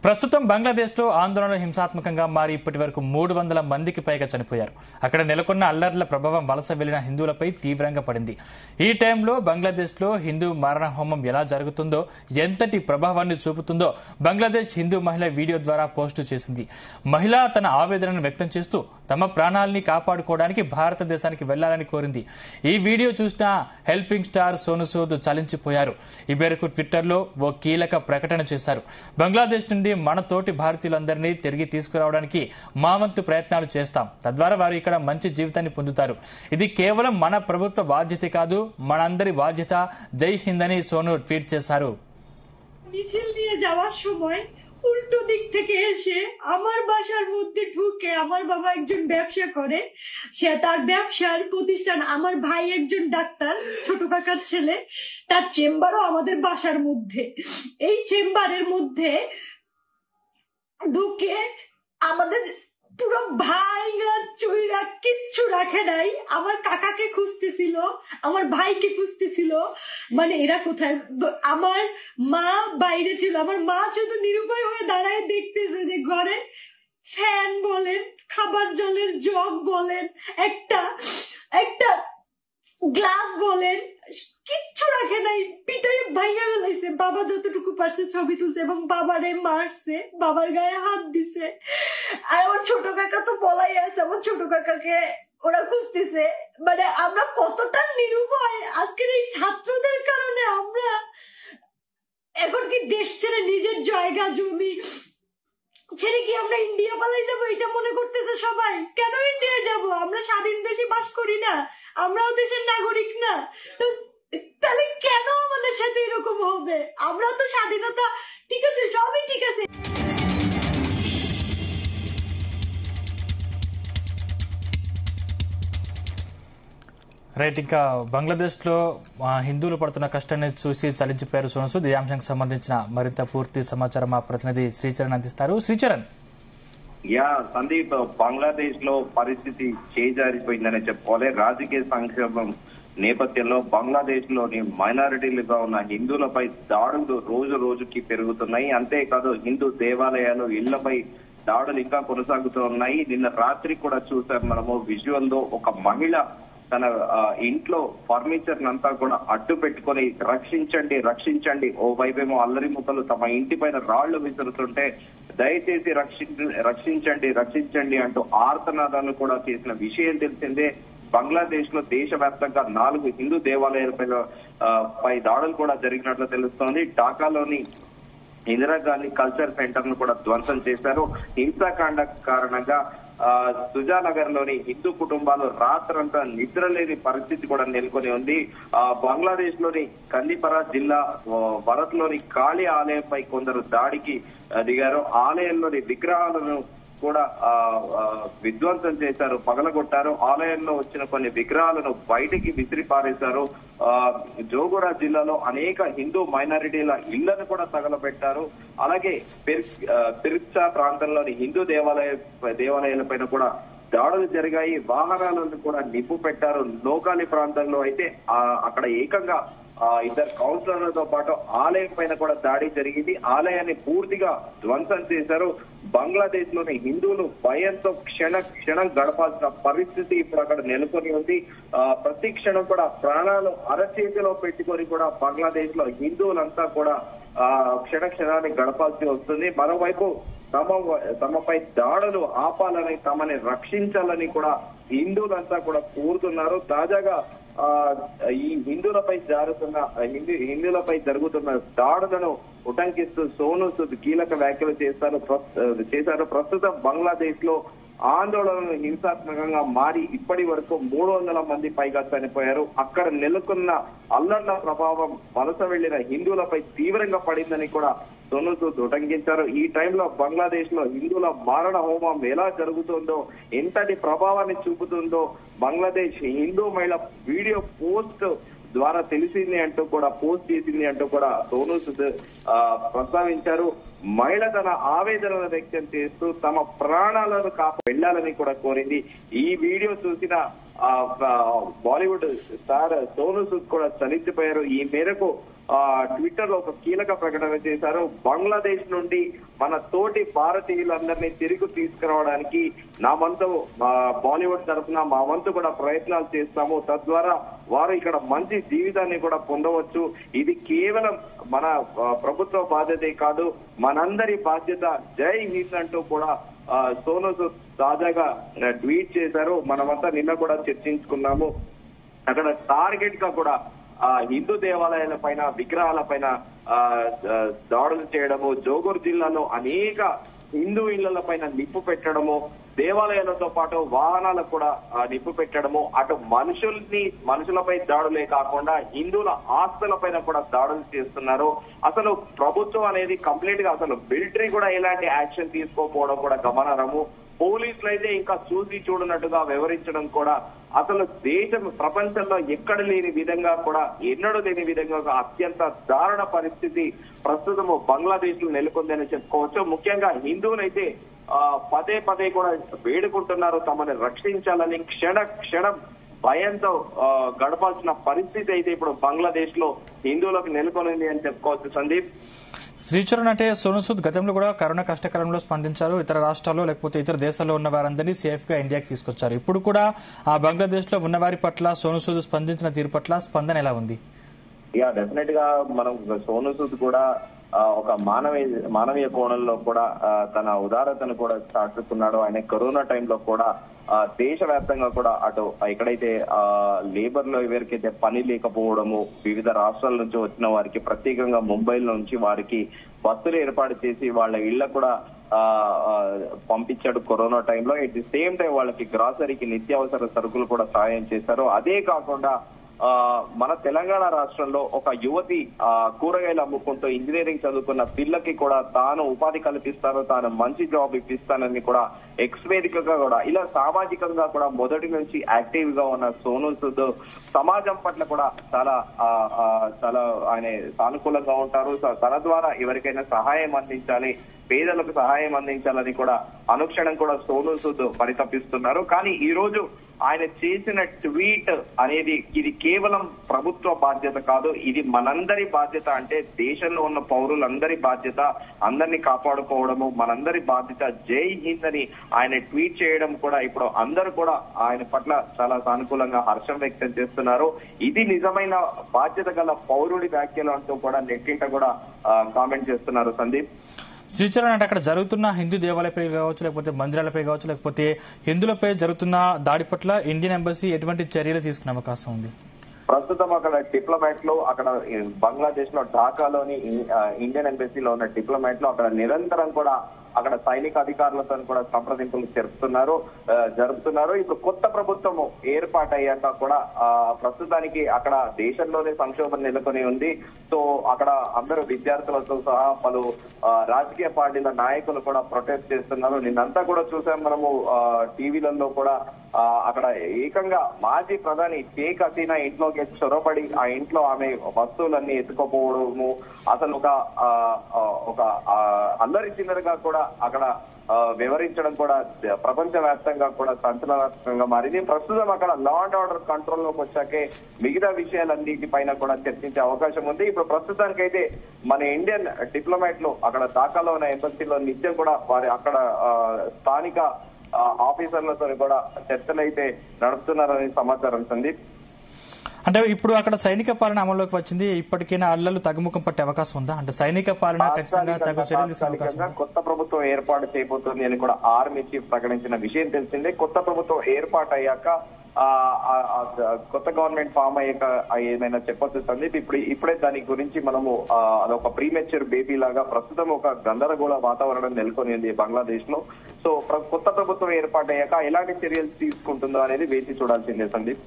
ప్రస్తుతం బంగ్లాదేశ్లో ఆందోళన హింసాత్మకంగా మారి ఇప్పటి వరకు 300 మందికి పైగా చనిపోయారు. అక్కడ నెలకొన్న అల్లర్ల ప్రభావం వలస వెళ్లిన హిందువులపై తీవ్రంగా పడింది. ఈ టైంలో బంగ్లాదేశ్లో హిందూ మారణ హోమం ఎలా జరుగుతుందో, ఎంతటి ప్రభావాన్ని చూపుతుందో బంగ్లాదేశ్ హిందూ మహిళ వీడియో ద్వారా పోస్టు చేసింది. మహిళ తన ఆవేదనను వ్యక్తం చేస్తూ తమ ప్రాణాలని కాపాడుకోవడానికి భారతదేశానికి వెళ్లాలని కోరింది. ఈ వీడియో చూసిన హెల్పింగ్ స్టార్ సోను సూద్ చలించిపోయారు. ఈ మేరకు ట్విట్టర్లో ఓ కీలక ప్రకటన చేశారు. బంగ్లాదేశ్ నుండి మన తోటి భారతీయులందరినీ తిరిగి తీసుకురావడానికి మా వంతు ప్రయత్నాలు చేస్తాం. తద్వారా వారు ఇక్కడ మంచి జీవితాన్ని పొందుతారు. ఇది కేవలం మన ప్రభుత్వ బాధ్యత కాదు, మనందరి బాధ్యత. జై హింద్ అని సోను ట్వీట్ చేశారు. উল্টো দিক থেকে এসে আমার বাসার মধ্যে ঢুকে, আমার বাবা একজন ব্যবসা করে, সে তার ব্যবসার প্রতিষ্ঠান, আমার ভাই একজন ডাক্তার, ছোট কাকার ছেলে, তার চেম্বারও আমাদের বাসার মধ্যে। এই চেম্বারের মধ্যে ঢুকে আমাদের পুরো ভাইরা চুইরা কিচ্ছু রাখে নাই। আমার কাকাকে খুঁজতেছিল, আমার ভাইকে খুঁজতেছিল, মানে এরা কোথায়। আমার মা বাইরে ছিল, আমার মা শুধু নিরুপায় হয়ে দাঁড়ায় দেখতেছে যে ঘরে ফ্যান বলেন, খাবার জলের জগ বলেন, একটা গ্লাস বলেন, কিচ্ছু রাখে নাই। পিটাই ভাইয়া ফেলাইছে। বাবা যতটুকু পারছে ছবি তুলছে এবং বাবারে মারছে, বাবার গায়ে হাত দিছে। আর আমার ছোট কাকা তো বলাই আছে, আমার ছোট কাকাকে ওরা খুঁজতেছে। মানে আমরা কতটা নিরুপায় আজকের এই ছাত্রদের কারণে। আমরা এখন কি দেশ ছেড়ে নিজের জায়গা জমি ছেড়ে কি আমরা ইন্ডিয়া পালাই যাবো, এটা মনে করতেছে সবাই। কেন ইন্ডিয়া যাব? আমরা স্বাধীন দেশে বাস করি না? আমরাও দেশের নাগরিক না? তো তাহলে কেন আমাদের সাথে এরকম হবে? আমরা তো স্বাধীনতা, ঠিক আছে, সবই ঠিক আছে। రైట్, ఇంకా బంగ్లాదేశ్లో హిందువులు పడుతున్న కష్టాన్ని చూసి చలించిపోయారు సోను సూద్. ఈ అంశానికి సంబంధించిన మరింత పూర్తి సమాచారం మా ప్రతినిధి శ్రీచరణ్ అందిస్తారు. శ్రీచరణ్. సందీప్, బంగ్లాదేశ్ లో పరిస్థితి చేజారిపోయిందనే చెప్పుకోవాలి. రాజకీయ సంక్షోభం నేపథ్యంలో బంగ్లాదేశ్ లోని మైనారిటీలుగా ఉన్న హిందువులపై దాడులు రోజు రోజుకి పెరుగుతున్నాయి. అంతేకాదు హిందూ దేవాలయాలు, ఇళ్లపై దాడులు ఇంకా కొనసాగుతూ ఉన్నాయి. నిన్న రాత్రి కూడా చూసాం మనము విజువల్ లో ఒక మహిళ తన ఇంట్లో ఫర్నిచర్ నంతా కూడా అడ్డు పెట్టుకుని రక్షించండి రక్షించండి, ఓ వైపేమో అల్లరి ముక్కలు తమ ఇంటి పైన రాళ్లు విసురుతుంటే దయచేసి రక్షించండి రక్షించండి అంటూ ఆర్తనాదాలు కూడా చేసిన విషయం తెలిసిందే. బంగ్లాదేశ్ లో దేశవ్యాప్తంగా 4 హిందూ దేవాలయాలపై దాడులు కూడా జరిగినట్లు తెలుస్తోంది. ఢాకాలోని ఇందిరాగాంధీ కల్చర్ సెంటర్ ను కూడా ధ్వంసం చేశారు. హింసాకాండ కారణంగా సుజానగర్ లోని హిందూ కుటుంబాలు రాత్రంతా నిద్రలేని పరిస్థితి కూడా నెలకొని ఉంది. బంగ్లాదేశ్ లోని కందిపరా జిల్లా భరత్ లోని కాళీ ఆలయంపై కొందరు దాడికి దిగారు. ఆలయంలోని విగ్రహాలను కూడా విధ్వంసం చేశారు, పగలగొట్టారు. ఆలయంలో వచ్చిన కొన్ని విగ్రహాలను బయటికి విసిరి పారేశారు. జోగురా జిల్లాలో అనేక హిందూ మైనారిటీల ఇళ్లను కూడా తగలబెట్టారు. అలాగే పిర్చా ప్రాంతంలోని హిందూ దేవాలయాలపైన కూడా దాడులు జరిగాయి. వాహనాలను కూడా నిప్పు పెట్టారు. నోకాలి ప్రాంతంలో అయితే అక్కడ ఏకంగా 2 కౌన్సిలర్లతో పాటు ఆలయం పైన కూడా దాడి జరిగింది. ఆలయాన్ని పూర్తిగా ధ్వంసం చేశారు. బంగ్లాదేశ్ లోని హిందువులు భయంతో క్షణం గడపాల్సిన పరిస్థితి ఇప్పుడు అక్కడ నెలకొని ఉంది. ప్రతి క్షణం కూడా ప్రాణాలు అరచేతిలో పెట్టుకొని కూడా బంగ్లాదేశ్ లో హిందువులంతా కూడా క్షణాన్ని గడపాల్సి వస్తుంది. మరోవైపు తమపై దాడులు ఆపాలని, తమని రక్షించాలని కూడా హిందువులంతా కూడా కోరుతున్నారు. తాజాగా ఈ హిందువులపై జరుగుతున్న దాడులను ఉటంకిస్తూ సోను సూద్ కీలక వ్యాఖ్యలు చేశారు. ప్రస్తుతం బంగ్లాదేశ్ లో ఆందోళనలు హింసాత్మకంగా మారి ఇప్పటి వరకు 300 మంది పైగా చనిపోయారు. అక్కడ నెలకొన్న అల్లర్ల ప్రభావం వలస వెళ్లిన హిందువులపై తీవ్రంగా పడిందని కూడా సోను సూద్ ఉటంకించారు. ఈ టైంలో బంగ్లాదేశ్ లో హిందువుల మారణ హోమం ఎలా జరుగుతుందో, ఎంతటి ప్రభావాన్ని చూపుతుందో బంగ్లాదేశ్ హిందూ మహిళ వీడియో పోస్ట్ ద్వారా తెలిసింది అంటూ కూడా, పోస్ట్ చేసింది అంటూ కూడా సోను సూద్ ప్రస్తావించారు. మహిళ తన ఆవేదనను వ్యక్తం చేస్తూ తమ ప్రాణాలను వెళ్లాలని కూడా కోరింది. ఈ వీడియో చూసిన బాలీవుడ్ స్టార్ సోను సూద్ కూడా చలించిపోయారు. ఈ మేరకు ట్విట్టర్ లో ఒక కీలక ప్రకటన చేశారు. బంగ్లాదేశ్ నుండి మన తోటి భారతీయులందరినీ తిరిగి తీసుకురావడానికి నా వంతు బాలీవుడ్ తరఫున మా వంతు కూడా ప్రయత్నాలు చేస్తాము. తద్వారా వారు ఇక్కడ మంచి జీవితాన్ని కూడా పొందవచ్చు. ఇది కేవలం మన ప్రభుత్వ బాధ్యతే కాదు, మనందరి బాధ్యత. జై హింద్ అంటూ కూడా సోనూ సూద్ తాజాగా ట్వీట్ చేశారు. మనమంతా నిన్న కూడా చర్చించుకున్నాము. అక్కడ టార్గెట్ గా కూడా హిందూ దేవాలయాల పైన, విగ్రహాల పైన దాడులు చేయడము, జోగూర్ జిల్లాలో అనేక హిందూ ఇళ్ల పైన నిప్పు పెట్టడము, దేవాలయాలతో పాటు వాహనాలకు కూడా నిప్పు పెట్టడము, అటు మనుషులపై దాడులే కాకుండా హిందువుల ఆస్తుల పైన కూడా దాడులు చేస్తున్నారు. అసలు ప్రభుత్వం అనేది కంప్లీట్ గా అసలు మిలిటరీ కూడా ఎలాంటి యాక్షన్ తీసుకోకపోవడం కూడా గమనార్హము. పోలీసులు అయితే ఇంకా చూసి చూడనట్టుగా వ్యవహరించడం కూడా అసలు దేశం ప్రపంచంలో ఎక్కడ లేని విధంగా కూడా, ఎన్నడూ లేని విధంగా అత్యంత దారుణ పరిస్థితి ప్రస్తుతం బంగ్లాదేశ్ లో నెలకొందని చెప్పుకోవచ్చు. ముఖ్యంగా హిందువులైతే పదే పదే కూడా వేడుకుంటున్నారు తమని రక్షించాలని. క్షణం భయంతో గడపాల్సిన పరిస్థితి అయితే ఇప్పుడు బంగ్లాదేశ్ లో హిందువులకు నెలకొనింది అని చెప్పుకోవచ్చు. సందీప్, శ్రీచరణ్, అంటే సోనూ సూద్ గతంలో కూడా కరోనా కష్టకాలంలో స్పందించారు. ఇతర రాష్ట్రాల్లో లేకపోతే ఇతర దేశాల్లో ఉన్న వారందరినీ సేఫ్ గా ఇండియాకి తీసుకొచ్చారు. ఇప్పుడు కూడా ఆ బంగ్లాదేశ్ లో ఉన్న వారి పట్ల సోనూ సూద్ స్పందించిన తీరు పట్ల స్పందన ఎలా ఉంది? డెఫినెట్ గా మనం సోనూ సూద్ కూడా ఒక మానవీయ కోణంలో కూడా తన ఉదారతను కూడా చాటుకున్నాడు. ఆయన కరోనా టైంలో కూడా దేశవ్యాప్తంగా కూడా అటు ఎక్కడైతే లేబర్ లో ఎవరికైతే పని లేకపోవడము, వివిధ రాష్ట్రాల నుంచి వచ్చిన వారికి ప్రత్యేకంగా ముంబైలో నుంచి వారికి బస్సులు ఏర్పాటు చేసి వాళ్ళ ఇళ్ల కూడా పంపించాడు కరోనా టైంలో. ఎట్ ది సేమ్ టైం వాళ్ళకి గ్రాసరీకి నిత్యావసర సరుకులు కూడా సాయం చేశారు. అదే కాకుండా మన తెలంగాణ రాష్ట్రంలో ఒక యువతి కూరగాయలు అమ్ముకుంటూ ఇంజనీరింగ్ చదువుకున్న పిల్లకి కూడా తాను ఉపాధి కల్పిస్తాను, తాను మంచి జాబ్ ఇప్పిస్తానని కూడా ఎక్స్ వేదికగా కూడా ఇలా సామాజికంగా కూడా మొదటి నుంచి యాక్టివ్ గా ఉన్న సోనూ సూద్ సమాజం పట్ల కూడా చాలా ఆయన సానుకూలంగా ఉంటారు. తన ద్వారా ఎవరికైనా సహాయం అందించాలి, పేదలకు సహాయం అందించాలని కూడా అనుక్షణం కూడా సోనూ సూద్ పరితపిస్తున్నారు. కానీ ఈ రోజు ఆయన చేసిన ట్వీట్ అనేది ఇది కేవలం ప్రభుత్వ బాధ్యత కాదు, ఇది మనందరి బాధ్యత. అంటే దేశంలో ఉన్న పౌరులందరి బాధ్యత, అందరినీ కాపాడుకోవడము మనందరి బాధ్యత. జై హింద్ అని ఆయన ట్వీట్ చేయడం కూడా ఇప్పుడు అందరూ కూడా ఆయన పట్ల చాలా సానుకూలంగా హర్షం వ్యక్తం చేస్తున్నారు. ఇది నిజమైన బాధ్యత గల పౌరుడి వ్యాఖ్యలు అంటూ కూడా నెట్టింట కూడా కామెంట్ చేస్తున్నారు. సందీప్, శ్రీచరణ్, అంటే అక్కడ జరుగుతున్న హిందూ దేవాలయపై కావచ్చు, లేకపోతే మందిరాలపై కావచ్చు, లేకపోతే హిందువులపై జరుగుతున్న దాడి పట్ల ఇండియన్ ఎంబసీ ఎటువంటి చర్యలు తీసుకునే అవకాశం ఉంది? ప్రస్తుతం అక్కడ డిప్లొమాట్లు, అక్కడ బంగ్లాదేశ్ లో ఢాకాలోని ఇండియన్ ఎంబసీలో ఉన్న డిప్లొమాట్లు అక్కడ నిరంతరం కూడా అక్కడ సైనిక అధికారులతో కూడా సంప్రదింపులు జరుపుతున్నారు. ఇప్పుడు కొత్త ప్రభుత్వం ఏర్పాటయ్యాక కూడా ప్రస్తుతానికి అక్కడ దేశంలోనే సంక్షోభం నెలకొని ఉంది. సో అక్కడ అందరూ విద్యార్థులతో సహా పలు రాజకీయ పార్టీల నాయకులు కూడా ప్రొటెస్ట్ చేస్తున్నారు. నిన్నంతా కూడా చూసాం మనము టీవీలలో కూడా. అక్కడ ఏకంగా మాజీ ప్రధాని షేక్ హసీనా ఇంట్లోకి చొరబడి ఆ ఇంట్లో ఆమె వస్తువులన్నీ ఎత్తుకోపోవడము, అసలు ఒక అల్లరి చిల్లరగా కూడా అక్కడ వివరించడం కూడా ప్రపంచ వ్యాప్తంగా కూడా సంచలనాత్మకంగా మారింది. ప్రస్తుతం అక్కడ లా అండ్ ఆర్డర్ కంట్రోల్ లోకి వచ్చాకే మిగతా విషయాలన్నిటిపైన కూడా చర్చించే అవకాశం ఉంది. ఇప్పుడు ప్రస్తుతానికైతే మన ఇండియన్ డిప్లొమాట్లు అక్కడ ఢాకాలో ఉన్న ఎంబసీలో నిత్యం కూడా వారి అక్కడ స్థానిక ఆఫీసర్లతో కూడా చర్చలు అయితే నడుపుతున్నారని సమాచారం. సందీప్, అంటే ఇప్పుడు అక్కడ సైనిక పాలన అమల్లోకి వచ్చింది, ఇప్పటికైనా అల్లర్లు తగ్గుముఖం పట్టే అవకాశం ఉందా? అంటే సైనిక పాలన ఖచ్చితంగా తగ్గు చర్యలు తీసుకునే అవకాశం. కొత్త ప్రభుత్వం ఏర్పాటు చేయబోతుంది అని కూడా ఆర్మీ చీఫ్ ప్రకటించిన విషయం తెలిసిందే. కొత్త ప్రభుత్వం ఏర్పాటు అయ్యాక కొత్త గవర్నమెంట్ ఫామ్ అయ్యాక ఏమైనా చెప్పొచ్చు సందీప్. ఇప్పుడే దాని గురించి మనము అదొక ప్రీమెచ్యూర్ బేబీ లాగా ప్రస్తుతం ఒక గందరగోళ వాతావరణం నెలకొని ఉంది బంగ్లాదేశ్ లో. సో కొత్త ప్రభుత్వం ఏర్పాటు అయ్యాక ఎలాంటి చర్యలు తీసుకుంటుందో అనేది వేచి చూడాల్సిందే సందీప్.